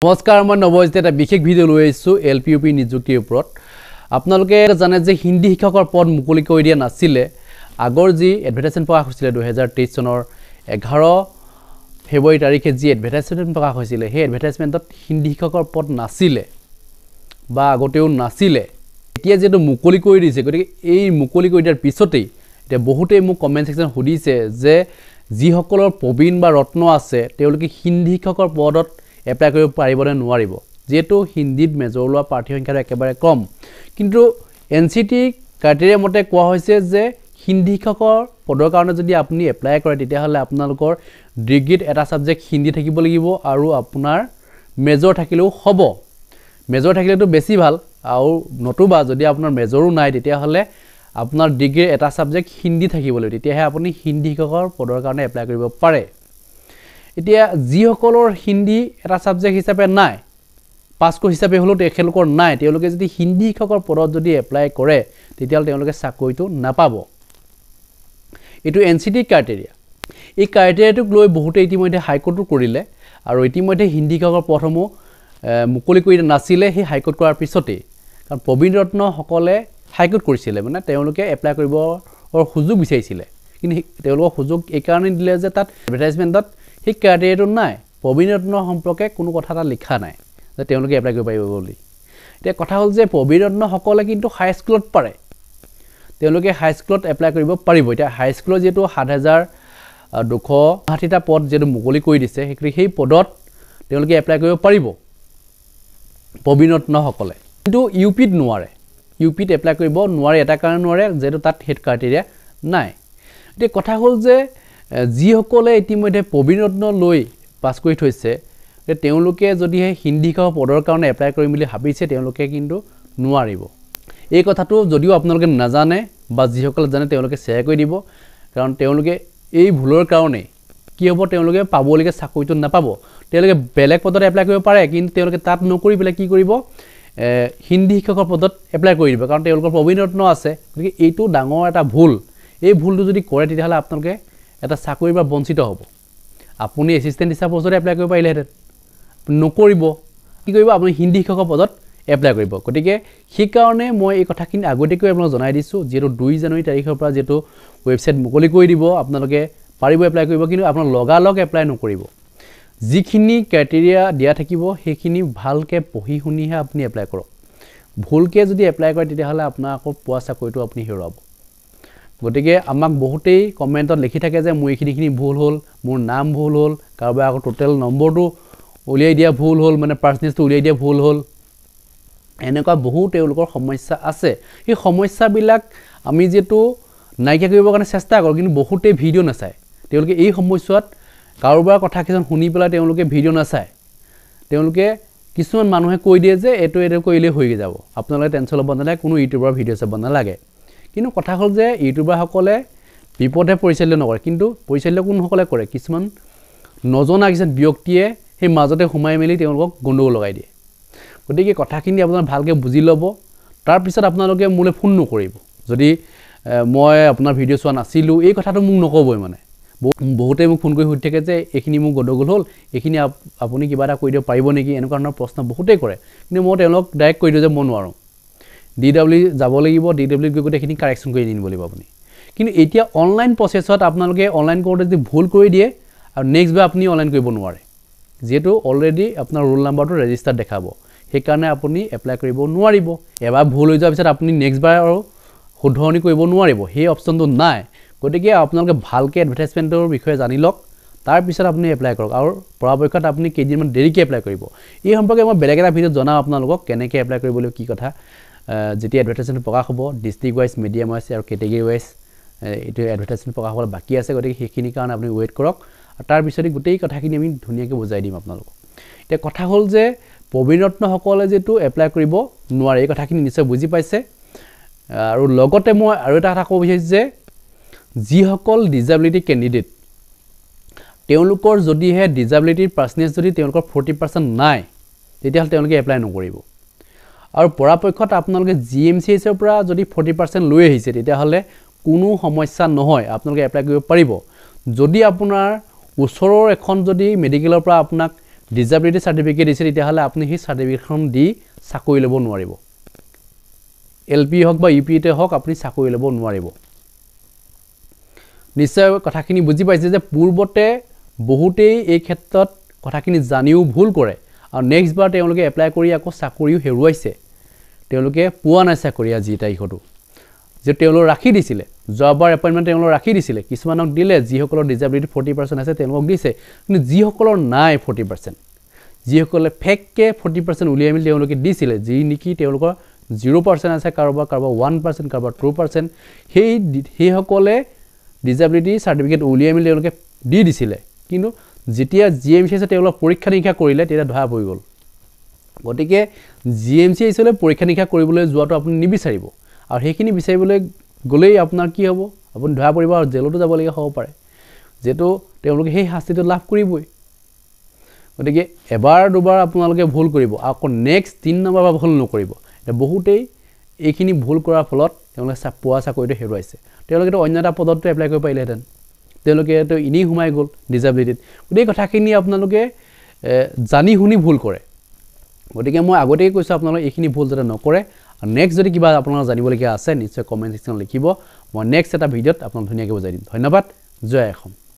নমস্কাৰ মই নৱজিত এটা বিশেষ ভিডিও লৈ আহিছো এলপিইউপি নিযুক্তিৰ ওপৰত আপোনালোকে জানে যে হিন্দী শিক্ষকৰ পদ মুকলি কৰি দিয়া নাছিলে আগৰ যি এডভাৰটাইজমেন্ট প্ৰকাশ হৈছিল 2023 চনৰ 11 ফেব্ৰুৱাৰী তাৰিখে যি এডভাৰটাইজমেন্ট প্ৰকাশ হৈছিল সেই এডভাৰটাইজমেন্টত হিন্দী শিক্ষকৰ পদ নাছিলে বা আগতেও নাছিলে এতিয়া যেটো মুকলি কৰি দিছে গতিকে এই মুকলি কৰি দিয়াৰ পিছতেই এতিয়া বহুতেই মোক কমেন্ট সেকশন সুধিছে যে যি সকলৰ প্ৰবীণ বা ৰত্ন আছে তেওঁলোকে হিন্দী শিক্ষকৰ পদত এপ্লাই কৰিব পাৰিব নে নোৱাৰিব যেটো হিন্দীত মেজৰ লোৱা প্ৰাৰ্থী সংখ্যা একেবাৰে কম কিন্তু এনসিটি ক্ৰাইটেৰিয়া মতে কোৱা হৈছে যে হিন্দী শিক্ষকৰ পদৰ কাৰণে যদি আপুনি এপ্লাই কৰে তেতিয়া হলে আপোনালোকৰ ডিগ্ৰীত এটা সাবজেক্ট হিন্দী থাকিব লাগিব আৰু আপোনাৰ মেজৰ থাকিলেও হ'ব মেজৰ থাকিলেতো বেছি ভাল আৰু নতুবা যদি আপোনাৰ মেজৰো নাই তেতিয়া হলে আপোনাৰ ডিগ্ৰীৰ এটা সাবজেক্ট হিন্দী থাকিব লাগিব তেতিয়াহে আপুনি হিন্দী শিক্ষকৰ পদৰ কাৰণে এপ্লাই কৰিব পাৰে এতিয়া যি সকলৰ হিন্দী এটা সাবজেক্ট হিচাপে নাই পাস কোৰ্স হিচাপে হলো তেখেলকৰ নাই তেওঁলোকে যদি হিন্দী শিক্ষকৰ পদত যদি এপ্লাই কৰে তেতিয়া তেওঁলোকে চাকৰিটো নাপাব এটো এনসিটি ক্ৰাইটেৰিয়া এই ক্ৰাইটেৰিয়াটোক লৈ বহুতে ইতিমধ্যে হাইকোৰ্টটো কৰিলে আৰু ইতিমধ্যে হিন্দী শিক্ষকৰ পদসমূহ মুকলি কৰি নাছিলে সেই হাইকোৰ্ট কৰাৰ পিছতে কাৰণ প্ৰবীণ ৰত্ন সকলে হাইকোৰ্ট কৰিছিলে মানে তেওঁলোকে এপ্লাই কৰিবৰ সুযোগ বিচাৰিছিলে কিন্তু তেওঁলোকৰ সুযোগ এই কাৰণে দিলে যে তাত এডভাৰটাইজমেন্টত সেই ক্ৰাইটেৰিয়াটো নাই প্ৰবীণ ৰত্ন সম্পৰ্কে কোনো কথা এটা লিখা নাই যে তেওঁলোকে এপ্লাই কৰিব পাৰিব বুলি এতিয়া কথা হ'ল যে প্ৰবীণ ৰত্ন সকলে কিন্তু হাই স্কুলত পাৰে তেওঁলোকে হাই স্কুলত এপ্লাই কৰিব পাৰিব এতিয়া হাই স্কুলৰ যেটো 7260টা পদ যেটো মুকলি কৰি দিছে সেই পদত তেওঁলোকে এপ্লাই কৰিব পাৰিব প্ৰবীণ ৰত্ন সকলে কিন্তু ইউপিত নোৱাৰে ইউপিত এপ্লাই কৰিব নোৱাৰে এটা কাৰণ নোৱাৰে যেটো তাত হেড ক্ৰাইটেৰিয়া নাই এতিয়া কথা হ'ল যে যি সকলে ইতিমধ্যে প্ৰবীণ ৰত্ন লৈ পাস কৰি থৈছে তেওঁলোকে যদি হিন্দী শিক্ষকৰ পদৰ কাৰণে এপ্লাই কৰিম বুলি ভাবিছে তেওঁলোকে কিন্তু নোৱাৰিব এই কথাটো যদিও আপোনালোকে নাজানে বা যি সকল জানে তেওঁলোকে শেয়াৰ কৰি দিব কাৰণ তেওঁলোকে এই ভুলৰ কাৰণে কি হ'ব তেওঁলোকে পাবলগীয়া চাকৰিটো নাপাব তেওঁলোকে বেলেগ পদত এপ্লাই কৰিব পাৰে কিন্তু তেওঁলোকে তাত নকৰি পেলাই কি কৰিব হিন্দী শিক্ষকৰ পদত এপ্লাই কৰি দিব কাৰণ তেওঁলোকৰ প্ৰবীণ ৰত্ন আছে গতিকে এইটো ডাঙৰ এটা ভুল এই ভুলটো যদি কৰে তেতিয়া হলে আপোনালোকে এটা চাকৰিৰ পৰা বঞ্চিত হ'ব আপুনি এসিস্টেন্ট টিচাৰ পদত এপ্লাই কৰিব পাৰিলেহেঁতেন নকৰিব কি কৰিব আপুনি হিন্দী শিক্ষকৰ পদত এপ্লাই কৰিব গতিকে সেই কাৰণে মই এই কথাখিনি আগতেকৈ আপোনাক জনাই দিছো যেটো 2 জানুৱাৰী তাৰিখৰ পৰা যেটো ওয়েবসাইট মুকলি কৰি দিব আপোনালোকে পাৰিব এপ্লাই কৰিব কিন্তু আপোনাক লগালগ এপ্লাই নকৰিব যিখিনি ক্ৰাইটেৰিয়া দিয়া থাকিব সেইখিনি ভালকে পঢ়ি শুনিহে আপুনি এপ্লাই কৰক ভুলকে যদি এপ্লাই কৰে তেতিয়া হলে আপোনাৰ আকৌ পোৱা চাকৰিটো আপুনি হেৰুৱাব গতিকে আমাক বহুতেই কমেন্টত লিখি থাকে যে মোৰ এইখিনি ভুল হ'ল মোৰ নাম ভুল হ'ল কাৰোবাৰ আকৌ টোটাল নম্বৰটো উলিয়াই দিয়া ভুল হ'ল মানে পাৰ্চেন্টেজটো উলিয়াই দিয়া ভুল হ'ল এনেকুৱা বহু তেওঁলোকৰ সমস্যা আছে এই সমস্যাবিলাক আমি যেটো নাইকিয়া কৰিবৰ কাৰণে চেষ্টা কৰো কিন্তু বহুতে ভিডিও নাচায় তেওঁলোকে এই সমস্যাত কাৰোবাৰ কথা কিছন শুনি পেলাই তেওঁলোকে ভিডিও নাচায় তেওঁলোকে কিছুমান মানুহে কৈ দিয়ে যে এটো কৰিলে হৈ যাব আপোনালোকে টেনচন ল'ব নালাগে কোনো ইউটিউবৰ ভিডিও চাব নালাগে কিন্তু কথা হ'ল যে ইউটিউবাৰ সকলে বিপদে পৰিচালন নকৰে কিন্তু পৰিচালন কোন সকলে কৰে কিছুমান নজনা কিছু ব্যক্তিয়ে সেই মাজতে হুমাই মেলি তেওঁলোকক গণ্ডগোল লগাই দিয়ে গতিকে কথাখিনি আপোনালোকে ভালকে বুজি ল'ব তাৰ পিছত আপোনালোকে মোলে ফোন নকৰিব যদি মই আপোনাৰ ভিডিও চোৱা নাছিলো এই কথাটো মোক নকবই মানে বহুতে মোক ফোন কৰি সুধি থাকে যে এইখিনি মোক গণ্ডগোল হ'ল এইখিনি আপুনি কিবা এটা কৈ দিব পাৰিব নেকি এনেকুৱা ধৰণৰ প্ৰশ্ন বহুতে কৰে কিন্তু মই তেওঁলোকক ডাইৰেক্ট কৈ দিও যে মই নোৱাৰো DW যাব লাগিব DW গৈ গতে এখিনি কাৰেকচন কৰি দিন বলিব আপুনি কিন্তু এতিয়া অনলাইন প্ৰসেছত আপোনালোকে অনলাইন কৰোতে যদি ভুল কৰি দিয়ে আৰু নেক্সট বাৰ আপুনি অনলাইন কৰিব নোৱাৰে যেটো অলৰেডি আপোনাৰ ৰোল নাম্বাৰটো ৰেজিষ্টাৰ দেখাব সেই কাৰণে আপুনি এপ্লাই কৰিব নোৱাৰিব এবাৰ ভুল হৈ যোৱাৰ পিছত আপুনি নেক্সট বাৰ আৰু শুধৰণি কৰিব নোৱাৰিব সেই অপচনটো নাই গতিকে আপোনালোকে ভালকে এডভাৰটাইজমেন্টৰ বিষয়ে জানি লওক তাৰ পিছত আপুনি এপ্লাই কৰক আৰু পৰাপক্ষত আপুনি কেইদিনমান দেৰিকৈ এপ্লাই কৰিব এই সম্পৰ্কে মই বেলেগ এটা ভিডিও জনাম আপোনালোকক কেনেকৈ এপ্লাই কৰিবলৈ কি কথা যেতিয়া এডভাৰটাইজমেন্ট প্ৰকাশ হ'ব ডিস্ট্ৰিক্ট ওয়াইজ মিডিয়াম ওয়াইজ আৰু কেটেগৰী ওয়াইজ এটো এডভাৰটাইজমেন্ট প্ৰকাশ হ'বলৈ বাকি আছে গতিকে সেইখিনি কাৰণে আপুনি ওয়েট কৰক আৰু তাৰ পিছতে গোটেই কথাখিনি আমি ধুনীয়াকৈ বুজাই দিম আপোনালোকক এতিয়া কথা হ'ল যে প্ৰবীণ ৰত্ন সকলে যেটো এপ্লাই কৰিব নোৱাৰে এই কথাখিনি নিশ্চয় বুজি পাইছে আৰু লগতে মই আৰু এটা কথা ক'ব বিচাৰিছো যে যি সকল ডিসেবিলিটি ক্যান্ডিডেট তেওঁলোকৰ যদিহে ডিসেবিলিটিৰ পাৰ্চেন্টেজ যদি তেওঁলোকৰ 40% নাই তেতিয়া হলে তেওঁলোকে এপ্লাই নকৰিব আৰু পৰাপক্ষত আপোনালোকে জিএমচিএছ ৰ পৰা যদি 40% লৈ আহিছে তেতিয়া হলে কোনো সমস্যা নহয় আপোনালোকে এপ্লাই কৰিব পাৰিব যদি আপোনাৰ ওচৰৰ এখন যদি মেডিকেলৰ পৰা আপোনাক ডিসেবিলিটি সাৰ্টিফিকেট দিছে তেতিয়াহ'লে আপুনি সেই সাৰ্টিফিকেটখন দি চাকৰি ল'ব নোৱাৰিব এলপি হওক বা ইউপিতে হওক আপুনি চাকৰি ল'ব নোৱাৰিব নিশ্চয় কথাখিনি বুজি পাইছে যে পূৰ্বতে বহুতেই এই ক্ষেত্ৰত কথাখিনি জানিও ভুল কৰে আৰু নেক্সট বাৰ তেওঁলোকে এপ্লাই কৰি আকৌ চাকৰিও হেৰুৱাইছে তেওঁলোকে পোৱা নাই চাকৰি আজি তাৰিখতো যে তেওঁলোক ৰাখি দিছিলে জবাৰ এপইন্টমেন্ট তেওঁলোক ৰাখি দিছিলে কিছুমানক দিলে যিসকলৰ ডিসেবিলিটি 40% আছে তেওঁলোকক দিছে কিন্তু যিসকলৰ নাই 40% যিসকলে ফেককে 40% উলিয়াই মিলি তেওঁলোকে দিছিলে যি নেকি তেওঁলোকৰ 0% আছে কাৰোবাৰ 1% কাৰোবাৰ 2% সেই সকলে ডিসেবিলিটি সার্টিফিকেট উলিয়াই মিলি তেওঁলোকে দি দিছিলে কিন্তু যেতিয়া জিএমসি আছে তেওঁলোক পৰীক্ষা নিৰীক্ষা কৰিলে তেতিয়া ধৰা পৰি গ'ল গতিকে জিএমসি আইছলে পৰীক্ষা নিৰীক্ষা কৰিবলৈ যোৱাটো আপুনি নিবিচাৰিব আৰু সেইখিনি বিচাৰিবলৈ গলেই আপোনাৰ কি হ'ব আপুনি ধৰা পৰিব আৰু জেলতো যাব লগা হ'ব পাৰে যেটো তেওঁলোকে সেই শাস্তিটো লাভ কৰিবই গতিকে এবাৰ দুবাৰ আপোনালোকে ভুল কৰিব আকৌ নেক্সট 3 নম্বৰ বা ভুল নকৰিব এটা বহুতেই এইখিনি ভুল কৰাৰ ফলত তেওঁলোকে পোৱা চাকৰিটো হেৰুৱাইছে তেওঁলোকে তো অন্য এটা পদত এপ্লাই কৰিব পাৰিলেহেঁতেন তেওঁলোকে তো ইনি হুমাই গ'ল ডিসেবিলিটিত গোটেই কথাখিনি আপোনালোকে জানি শুনি ভুল কৰে গতিকে মই আগতেই কৈছো আপোনালোকে এইখিনি ভুল যাতে নকৰে আৰু নেক্সট যদি কিবা আপোনালোকে জানিবলগীয়া আছে নিশ্চয় কমেন্ট সেকশনত লিখিব মই নেক্সট এটা ভিডিঅত আপোনাক ধুনীয়াকৈ বুজাই দিম ধন্যবাদ জয় অসম